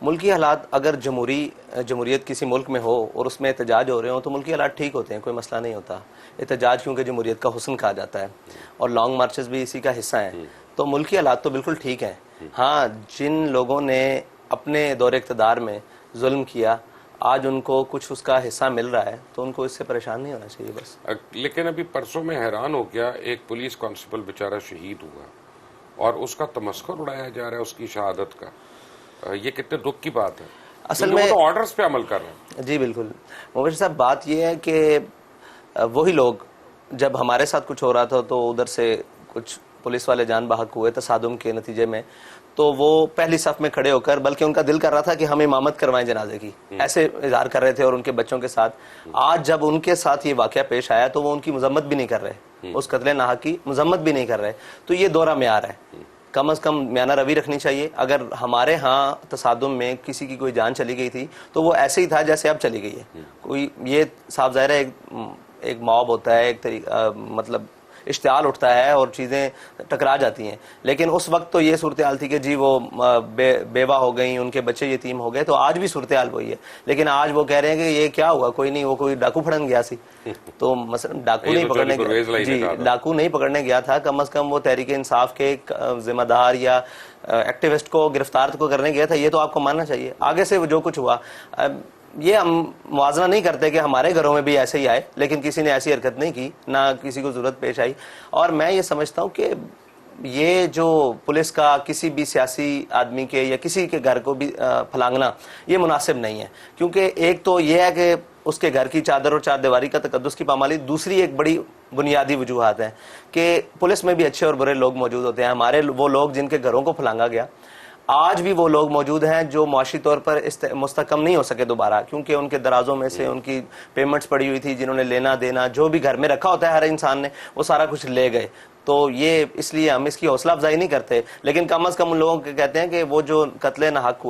ملکی حالات اگر جمہوریت کسی ملک میں ہو اور اس میں احتجاج ہو رہے ہوں تو ملکی حالات ٹھیک ہوتے ہیں، کوئی مسئلہ نہیں ہوتا. احتجاج کیونکہ جمہوریت کا حسن کہا جاتا ہے اور لانگ مارچز بھی اسی کا حصہ ہیں. تو ملکی حالات تو بالکل ٹھیک ہیں. ہاں، جن لوگوں نے اپنے دور اقتدار میں ظلم کیا آج ان کو کچھ اس کا حصہ مل رہا ہے تو ان کو اس سے پریشان نہیں ہونا چاہیے بس. لیکن ابھی پرسوں میں حیران ہو گیا، ایک پولیس کانسٹیبل بیچارہ شہید ہوا اور اس کا تمسخر اڑایا جا رہا ہے اس کی شہادت کا. یہ کتنے دکھ کی بات ہے. اصل میں تو آرڈرز پہ عمل کر رہے ہیں. جی بالکل مبشر صاحب، بات یہ ہے کہ وہی لوگ جب ہمارے ساتھ کچھ ہو رہا تھا تو ادھر سے کچھ پولیس والے جان بحق ہوئے تصادم کے نتیجے میں، تو وہ پہلی صف میں کھڑے ہو کر، بلکہ ان کا دل کر رہا تھا کہ ہم امامت کروائیں جنازے کی، ایسے اظہار کر رہے تھے اور ان کے بچوں کے ساتھ. آج جب ان کے ساتھ یہ واقعہ پیش آیا تو وہ ان کی مذمت بھی نہیں کر رہے، اس قتل ناحق کی مذمت بھی نہیں کر رہے. تو یہ دورہ معیار ہے. کم از کم میانہ روی رکھنی چاہیے. اگر ہمارے ہاں تصادم میں کسی کی کوئی جان چلی گئی تھی تو وہ ایسے ہی تھا جیسے اب چلی گئی ہے. کوئی یہ صاف ظاہر ہے ایک موب ہوتا ہے، ایک طریقہ مطلب اشتعال اٹھتا ہے اور چیزیں ٹکرا جاتی ہیں. لیکن اس وقت تو یہ صورتحال تھی کہ جی وہ بیوہ ہو گئیں، ان کے بچے یتیم ہو گئے. تو آج بھی صورتحال وہی ہے. لیکن آج وہ کہہ رہے ہیں کہ یہ کیا ہوا، کوئی نہیں، وہ کوئی ڈاکو پھڑن گیا سی. تو مثلا ڈاکو نہیں پکڑنے گیا تھا، کم از کم وہ تحریک انصاف کے ذمہ دار یا ایکٹیوسٹ کو گرفتار کو کرنے گیا تھا. یہ تو آپ کو ماننا چاہیے. آگے سے جو کچھ ہوا، یہ ہم موازنہ نہیں کرتے کہ ہمارے گھروں میں بھی ایسے ہی آئے، لیکن کسی نے ایسی حرکت نہیں کی، نہ کسی کو ضرورت پیش آئی. اور میں یہ سمجھتا ہوں کہ یہ جو پولیس کا کسی بھی سیاسی آدمی کے یا کسی کے گھر کو بھی پھلانگنا یہ مناسب نہیں ہے. کیونکہ ایک تو یہ ہے کہ اس کے گھر کی چادر اور چار دیواری کا تقدس کی پامالی. دوسری ایک بڑی بنیادی وجوہات ہیں کہ پولیس میں بھی اچھے اور برے لوگ موجود ہوتے ہیں. ہمارے وہ لوگ جن کے گھروں کو پھلانگا گیا، آج بھی وہ لوگ موجود ہیں جو معاشی طور پر مستحکم نہیں ہو سکے دوبارہ، کیونکہ ان کے درازوں میں سے ان کی پیمنٹس پڑی ہوئی تھی، جنہوں نے لینا دینا جو بھی گھر میں رکھا ہوتا ہے ہر انسان نے، وہ سارا کچھ لے گئے. تو یہ اس لیے ہم اس کی حوصلہ افزائی نہیں کرتے، لیکن کم از کم ان لوگوں کو کہتے ہیں کہ وہ جو قتل ناحق ہوا